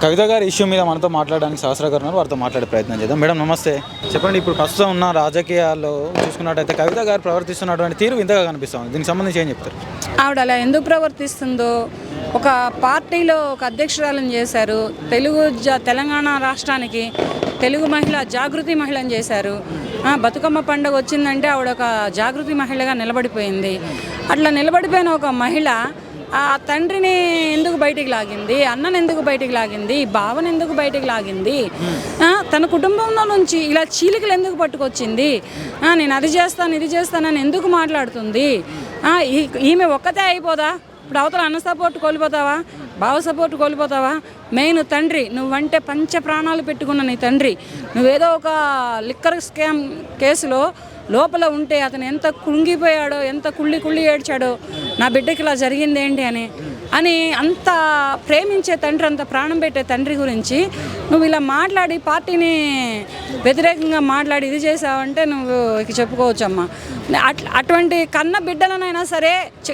కవిత గారి ఇష్యూ మీద మనతో మాట్లాడడానికి శాస్త్ర గారు ఉన్నారు, వారితో మాట్లాడే ప్రయత్నం చేద్దాం. మేడం నమస్తే. చెప్పండి, ఇప్పుడు ప్రస్తుతం ఉన్న రాజకీయాల్లో చూసుకున్నట్టయితే కవిత గారు ప్రవర్తిస్తున్నటువంటి తీరు వింతగా కనిపిస్తుంది. దీనికి సంబంధించి ఏం చెప్తారు? ఆవిడ అలా ఎందుకు ప్రవర్తిస్తుందో, ఒక పార్టీలో ఒక అధ్యక్షురాలను చేశారు, తెలంగాణ రాష్ట్రానికి తెలుగు మహిళ జాగృతి మహిళని చేశారు. బతుకమ్మ పండుగ వచ్చిందంటే ఆవిడ ఒక జాగృతి మహిళగా నిలబడిపోయింది. అట్లా నిలబడిపోయిన ఒక మహిళ ఆ తండ్రిని ఎందుకు బయటికి లాగింది, అన్నను ఎందుకు బయటికి లాగింది, బావని ఎందుకు బయటికి లాగింది, తన కుటుంబంలో నుంచి ఇలా చీలికలు ఎందుకు పట్టుకొచ్చింది, నేను అది చేస్తాను ఇది చేస్తానని ఎందుకు మాట్లాడుతుంది, ఈమె ఒక్కతే అయిపోదా, ఇప్పుడు అవతల అన్న సపోర్ట్ కోల్పోతావా, బావ సపోర్ట్ కోల్పోతావా, మెయిన్ తండ్రి, నువ్వంటే పంచ ప్రాణాలు పెట్టుకున్న నీ తండ్రి, నువ్వేదో ఒక లిక్కర్ స్కామ్ కేసులో లోపల ఉంటే అతను ఎంత కుంగిపోయాడో, ఎంత కుళ్ళి ఏడ్చాడో, నా బిడ్డకి ఇలా జరిగింది ఏంటి అని అంత ప్రేమించే తండ్రి, అంత ప్రాణం పెట్టే తండ్రి గురించి నువ్వు ఇలా మాట్లాడి పార్టీని వ్యతిరేకంగా మాట్లాడి ఇది చేసావంటే నువ్వు చెప్పుకోవచ్చమ్మా. అటువంటి కన్న బిడ్డలనైనా సరే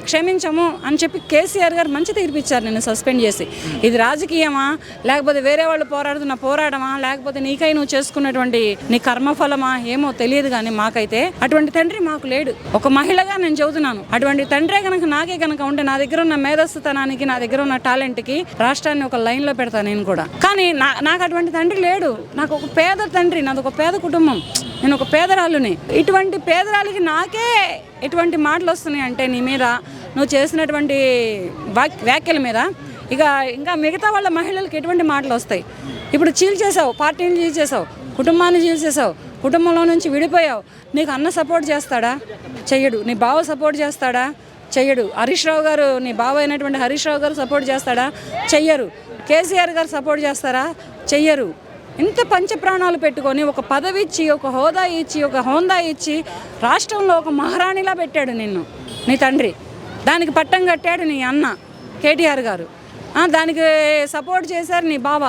క్షమించము అని చెప్పి కేసీఆర్ గారు మంచి తీర్పిచ్చారు నిన్ను సస్పెండ్ చేసి. ఇది రాజకీయమా, లేకపోతే వేరే వాళ్ళు పోరాడుతున్న పోరాడమా, లేకపోతే నీకై నువ్వు చేసుకున్నటువంటి నీ కర్మఫలమా ఏమో తెలియదు, కానీ మాకైతే అటువంటి తండ్రి మాకు లేడు. ఒక మహిళగా నేను చెబుతున్నాను, అటువంటి తండ్రే కనుక నాకే కనుక ఉంటే నా దగ్గర ఉన్న మేధస్సుతనానికి, నా దగ్గర ఉన్న టాలెంట్కి రాష్ట్రాన్ని ఒక లైన్లో పెడతాను నేను కూడా. కానీ నాకు అటువంటి తండ్రి లేడు. నాకు ఒక పేద తండ్రి, నాది ఒక పేద కుటుంబం, నేను ఒక పేదరాలుని. ఇటువంటి పేదరాలికి నాకే ఎటువంటి మాటలు వస్తున్నాయి అంటే నీ మీద, నువ్వు చేసినటువంటి వ్యాఖ్యల మీద, ఇంకా మిగతా వాళ్ళ మహిళలకు ఎటువంటి మాటలు వస్తాయి. ఇప్పుడు చీల్చేసావు, పార్టీని చీల్చేసావు, కుటుంబాన్ని చీల్చేసావు, కుటుంబంలో నుంచి విడిపోయావు. నీకు అన్న సపోర్ట్ చేస్తాడా? చెయ్యడు. నీ బావ సపోర్ట్ చేస్తాడా? చెయ్యడు. హరీష్ రావు గారు, నీ బావ అయినటువంటి హరీష్ రావు గారు సపోర్ట్ చేస్తాడా? చెయ్యరు. కేసీఆర్ గారు సపోర్ట్ చేస్తారా? చెయ్యరు. ఇంత పంచప్రాణాలు పెట్టుకొని ఒక పదవి ఇచ్చి, ఒక హోదా ఇచ్చి, ఒక హోందా ఇచ్చి రాష్ట్రంలో ఒక మహారాణిలా పెట్టాడు నిన్ను నీ తండ్రి. దానికి పట్టం కట్టాడు నీ అన్న కేటీఆర్ గారు. దానికి సపోర్ట్ చేశారు నీ బావ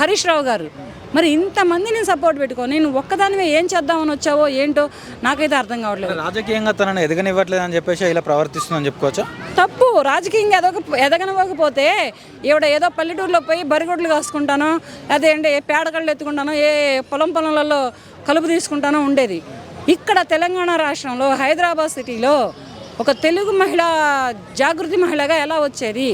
హరీష్ రావు గారు. మరి ఇంతమందిని సపోర్ట్ పెట్టుకొని నువ్వు ఒక్కదానివే ఏం చేద్దామని వచ్చావో ఏంటో నాకైతే అర్థం కావట్లేదు. రాజకీయంగా తనని ఎదగనివ్వట్లేదు అని చెప్పేసి ఇలా ప్రవర్తిస్తుందని చెప్పుకోవచ్చా? తప్పు. రాజకీయంగా ఎదగనివ్వకపోతే ఈవిడ ఏదో పల్లెటూరులో పోయి బరిగొడ్లు కాసుకుంటానో, అదేంటే పేడకళ్ళు ఎత్తుకుంటానో, ఏ పొలంలలో కలుపు తీసుకుంటానో ఉండేది. ఇక్కడ తెలంగాణ రాష్ట్రంలో హైదరాబాద్ సిటీలో ఒక తెలుగు మహిళ జాగృతి మహిళగా ఎలా వచ్చేది?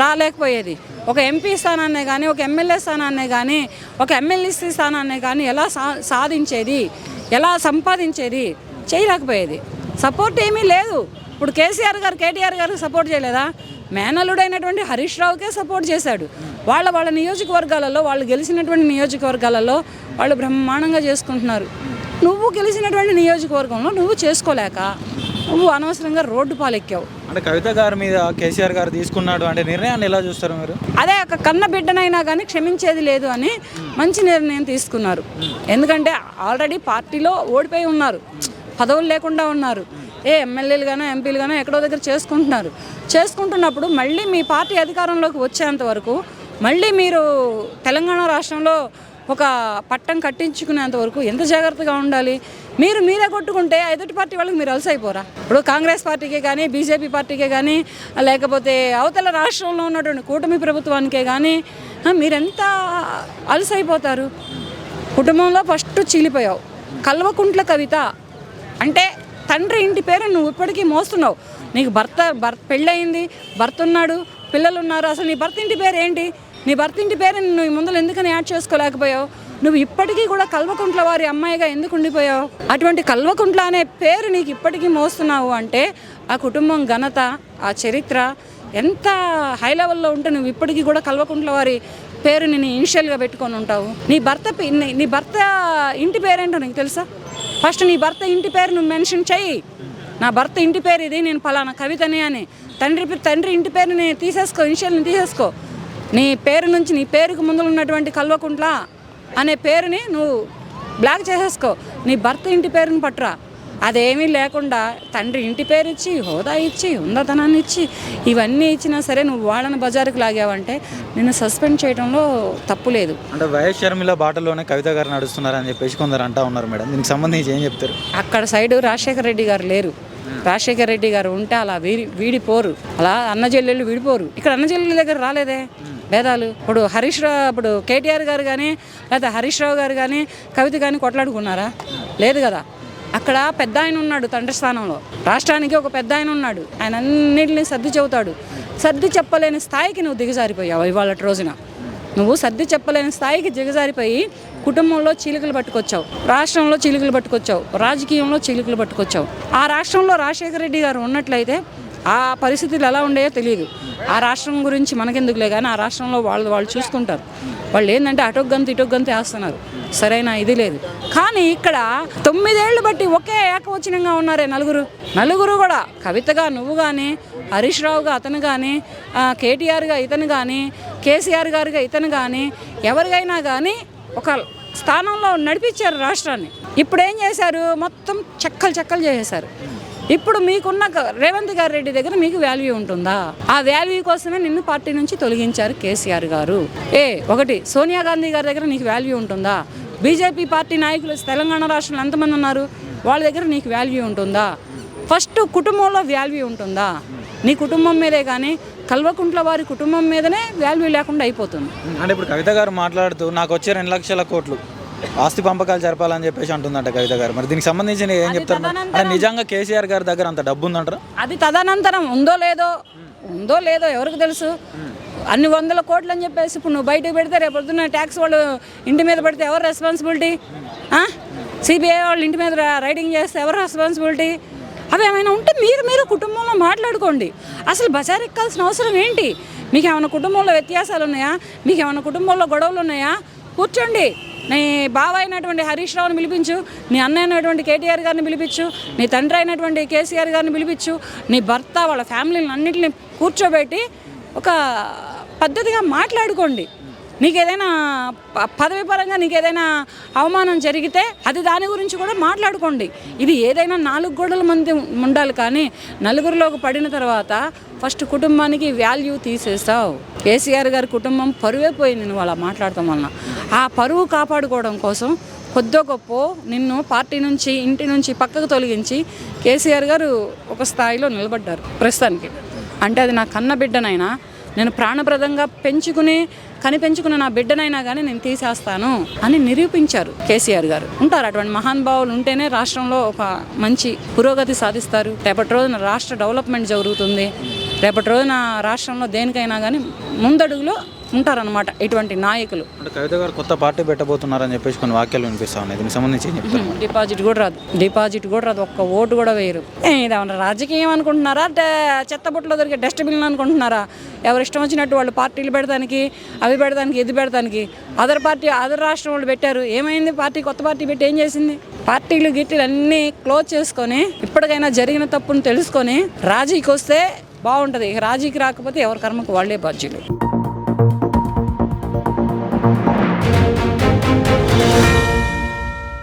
రాలేకపోయేది. ఒక ఎంపీ స్థానాన్నే కానీ, ఒక ఎమ్మెల్యే స్థానాన్నే కానీ, ఒక ఎమ్మెల్సీ స్థానాన్నే కానీ ఎలా సాధించేది, ఎలా సంపాదించేది? చేయలేకపోయేది. సపోర్ట్ ఏమీ లేదు. ఇప్పుడు కేసీఆర్ గారు కేటీఆర్ గారికి సపోర్ట్ చేయలేదా? మేనలుడైనటువంటి హరీష్ రావుకే సపోర్ట్ చేశాడు. వాళ్ళ నియోజకవర్గాలలో, వాళ్ళు గెలిచినటువంటి నియోజకవర్గాలలో వాళ్ళు బ్రహ్మాండంగా చేసుకుంటున్నారు. నువ్వు గెలిచినటువంటి నియోజకవర్గంలో నువ్వు చేసుకోలేక నువ్వు అనవసరంగా రోడ్డు పాలెక్కావు. అంటే కవిత గారి మీద కేసీఆర్ గారు తీసుకున్నాడు అంటే నిర్ణయాన్ని ఎలా చూస్తారు మీరు? అదే ఒక కన్న బిడ్డనైనా కానీ క్షమించేది లేదు అని మంచి నిర్ణయం తీసుకున్నారు. ఎందుకంటే ఆల్రెడీ పార్టీలో ఓడిపోయి ఉన్నారు, పదవులు లేకుండా ఉన్నారు, ఎమ్మెల్యేలు గానో ఎంపీలు గానో ఎక్కడో దగ్గర చేసుకుంటున్నప్పుడు మళ్ళీ మీ పార్టీ అధికారంలోకి వచ్చేంత వరకు, మళ్ళీ మీరు తెలంగాణ రాష్ట్రంలో ఒక పట్టం కట్టించుకునేంత వరకు ఎంత జాగ్రత్తగా ఉండాలి? మీరే కొట్టుకుంటే ఎదుటి పార్టీ వాళ్ళకి మీరు అలసైపోరా? ఇప్పుడు కాంగ్రెస్ పార్టీకే కానీ, బీజేపీ పార్టీకే కానీ, లేకపోతే అవతల రాష్ట్రంలో ఉన్నటువంటి కూటమి ప్రభుత్వానికే కానీ మీరెంత అలసైపోతారు? కుటుంబంలో ఫస్ట్ చీలిపోయావు. కల్వకుంట్ల కవిత అంటే తండ్రి ఇంటి పేరు నువ్వు ఇప్పటికీ మోస్తున్నావు. నీకు పెళ్ళయింది, భర్త ఉన్నాడు, పిల్లలు ఉన్నారు. అసలు నీ భర్త ఇంటి పేరు ఏంటి? నీ భర్త ఇంటి పేరు నువ్వు ముందర ఎందుకని యాడ్ చేసుకోలేకపోయావు? నువ్వు ఇప్పటికీ కూడా కల్వకుంట్ల వారి అమ్మాయిగా ఎందుకు ఉండిపోయావు? అటువంటి కల్వకుంట్ల అనే పేరు నీకు ఇప్పటికీ మోస్తున్నావు అంటే ఆ కుటుంబం ఘనత, ఆ చరిత్ర ఎంత హై లెవెల్లో ఉంటే నువ్వు ఇప్పటికీ కూడా కల్వకుంట్ల వారి పేరుని నీ ఇనిషియల్గా పెట్టుకొని ఉంటావు. నీ భర్త ఇంటి పేరేంటో నీకు తెలుసా? ఫస్ట్ నీ భర్త ఇంటి పేరు నువ్వు మెన్షన్ చెయ్యి. నా భర్త ఇంటి పేరు ఇది, నేను ఫలానా కవితని అని. తండ్రి ఇంటి పేరుని తీసేసుకో, ఇనిషియల్ని తీసేసుకో. నీ పేరు నుంచి, నీ పేరుకు ముందు ఉన్నటువంటి కల్వకుంట్ల అనే పేరుని నువ్వు బ్లాక్ చేసేసుకో. నీ భర్త ఇంటి పేరుని పట్టురా. అదేమీ లేకుండా తండ్రి ఇంటి పేరు ఇచ్చి, హోదా ఇచ్చి, ఉన్నతనాన్ని ఇచ్చి, ఇవన్నీ ఇచ్చినా సరే నువ్వు వాళ్ళని బజారుకు లాగావంటే నిన్ను సస్పెండ్ చేయడంలో తప్పు లేదు. అంటే వైఎస్ షర్మిల బాటలోనే కవిత గారు నడుస్తున్నారని చెప్పేసి కొందరు అంటా ఉన్నారు మేడం. దీనికి సంబంధించి ఏం చెప్తారు? అక్కడ సైడు రాజశేఖర రెడ్డి గారు లేరు. రాజశేఖర రెడ్డి గారు ఉంటే అలా వీడిపోరు, అలా అన్నజెల్లెళ్ళు విడిపోరు. ఇక్కడ అన్నజెల్లెళ్ళ దగ్గర రాలేదే, భేదాలు? ఇప్పుడు ఇప్పుడు కేటీఆర్ గారు కానీ లేదా హరీష్ రావు గారు కానీ కవిత కానీ కొట్లాడుకున్నారా? లేదు కదా. అక్కడ పెద్ద ఆయన ఉన్నాడు తండ్రి స్థానంలో, రాష్ట్రానికి ఒక పెద్ద ఆయన ఉన్నాడు, ఆయన అన్నింటినీ సర్ది చెబుతాడు. సర్ది చెప్పలేని స్థాయికి నువ్వు దిగజారిపోయావు. ఇవాళ రోజున నువ్వు సర్ది చెప్పలేని స్థాయికి దిగజారిపోయి కుటుంబంలో చీలికలు పట్టుకొచ్చావు, రాష్ట్రంలో చీలికలు పట్టుకొచ్చావు, రాజకీయంలో చీలికలు పట్టుకొచ్చావు. ఆ రాష్ట్రంలో రాజశేఖర రెడ్డి గారు ఉన్నట్లయితే ఆ పరిస్థితులు ఎలా ఉండేవో తెలియదు. ఆ రాష్ట్రం గురించి మనకెందుకులే కానీ ఆ రాష్ట్రంలో వాళ్ళు చూసుకుంటారు. వాళ్ళు ఏంటంటే అటొగ్గంత ఇటొగ్గంత వేస్తున్నారు, సరైన ఇది లేదు. కానీ ఇక్కడ 9 ఏళ్ళు బట్టి ఒకే ఏకవచనంగా ఉన్నారే నలుగురు కూడా. కవితగా నువ్వు కానీ, హరీష్ రావుగా అతను కానీ, కేటీఆర్గా ఇతను కానీ, కేసీఆర్ గారుగా ఇతను కానీ, ఎవరికైనా కానీ ఒక స్థానంలో నడిపించారు రాష్ట్రాన్ని. ఇప్పుడు ఏం చేశారు? మొత్తం చెక్కలు చేసేశారు. ఇప్పుడు మీకున్న రేవంత్ రెడ్డి దగ్గర మీకు వాల్యూ ఉంటుందా? ఆ వాల్యూ కోసమే నిన్ను పార్టీ నుంచి తొలగించారు కేసీఆర్ గారు. ఒకటి సోనియా గాంధీ గారి దగ్గర నీకు వాల్యూ ఉంటుందా? బీజేపీ పార్టీ నాయకులు తెలంగాణ రాష్ట్రంలో ఎంతమంది ఉన్నారు? వాళ్ళ దగ్గర నీకు వాల్యూ ఉంటుందా? ఫస్ట్ కుటుంబంలో వాల్యూ ఉంటుందా? నీ కుటుంబం మీదే కానీ కల్వకుంట్ల వారి కుటుంబం మీదనే వాల్యూ లేకుండా అయిపోతుంది. అంటే ఇప్పుడు కవిత గారు మాట్లాడుతూ నాకు వచ్చే 2 లక్షల కోట్లు ఆస్తి పంపకాలు జరపాలని చెప్పేసి అంటుందంట కవిత గారు. మరి దీనికి సంబంధించి ఏం చెప్తారు? నిజంగా కేసీఆర్ గారి దగ్గర అంత డబ్బు ఉందంటారా? అది తదనంతరం ఉందో లేదో ఎవరికి తెలుసు. అన్ని 100 కోట్లు అని చెప్పేసి ఇప్పుడు నువ్వు బయటకు పెడితే రేపు పొద్దున్న ట్యాక్స్ వాళ్ళు ఇంటి మీద పెడితే ఎవరు రెస్పాన్సిబిలిటీ? సిబిఐ వాళ్ళు ఇంటి మీద రైడింగ్ చేస్తే ఎవరు రెస్పాన్సిబిలిటీ? అవి ఏమైనా ఉంటే మీరు కుటుంబంలో మాట్లాడుకోండి. అసలు బజార్ ఎక్కాల్సిన అవసరం ఏంటి? మీకు ఏమైనా కుటుంబంలో వ్యత్యాసాలు ఉన్నాయా? మీకు ఏమైనా కుటుంబంలో గొడవలు ఉన్నాయా? కూర్చోండి. నీ బావ అయినటువంటి హరీష్ రావుని పిలిపించు, నీ అన్న అయినటువంటి కేటీఆర్ గారిని పిలిపించు, నీ తండ్రి అయినటువంటి కేసీఆర్ గారిని పిలిపించు, నీ భర్త వాళ్ళ ఫ్యామిలీని అన్నింటిని కూర్చోబెట్టి ఒక పద్ధతిగా మాట్లాడుకోండి. నీకేదైనా పదవి పరంగా నీకేదైనా అవమానం జరిగితే అది దాని గురించి కూడా మాట్లాడుకోండి. ఇది ఏదైనా 4 గోడల మంది ఉండాలి, కానీ నలుగురిలోకి పడిన తర్వాత ఫస్ట్ కుటుంబానికి వాల్యూ తీసేస్తావు. కేసీఆర్ గారి కుటుంబం పరువే పోయింది నువ్వు అలా మాట్లాడటం వలన. ఆ పరువు కాపాడుకోవడం కోసం కొద్దో గొప్ప నిన్ను పార్టీ నుంచి ఇంటి నుంచి పక్కకు తొలగించి కేసీఆర్ గారు ఒక స్థాయిలో నిలబడ్డారు ప్రస్తుతానికి. అంటే అది నా కన్న బిడ్డనైనా, నేను ప్రాణప్రదంగా కనిపెంచుకున్న నా బిడ్డనైనా కానీ నేను తీసేస్తాను అని నిరూపించారు కేసీఆర్ గారు. ఉంటారు అటువంటి మహానుభావులు ఉంటేనే రాష్ట్రంలో ఒక మంచి పురోగతి సాధిస్తారు. రేపటి రోజున రాష్ట్ర డెవలప్మెంట్ జరుగుతుంది. రేపటి రోజున రాష్ట్రంలో దేనికైనా కానీ ముందడుగులో ఉంటారనమాట ఇటువంటి నాయకులు. అంటే కవిత గారు కొత్త పార్టీ పెట్టబోతున్నారని చెప్పేసి కొన్ని వాక్యాలు వినిపిస్తా ఉన్నాయి. దీనికి సంబంధించి ఏం చెప్తారు? డిపాజిట్ కూడా రాదు, ఒక్క ఓటు కూడా వేయరు. ఇదేమన్నా రాజకీయం అనుకుంటున్నారా? చెత్తబుట్టలో దొరికే డస్ట్బిన్ అనుకుంటున్నారా? ఎవరు ఇష్టం వచ్చినట్టు వాళ్ళు పార్టీలు పెడతానికి, అవి పెడతానికి, ఇది పెడతానికి. అదర్ రాష్ట్రం వాళ్ళు పెట్టారు. ఏమైంది? కొత్త పార్టీ పెట్టి ఏం చేసింది? పార్టీలు గిట్టీలు అన్నీ క్లోజ్ చేసుకొని ఇప్పటికైనా జరిగిన తప్పును తెలుసుకొని రాజీకి వస్తే బాగుంటుంది. రాజీకి రాకపోతే ఎవరి కర్మకు వాళ్ళే బాధ్యులు.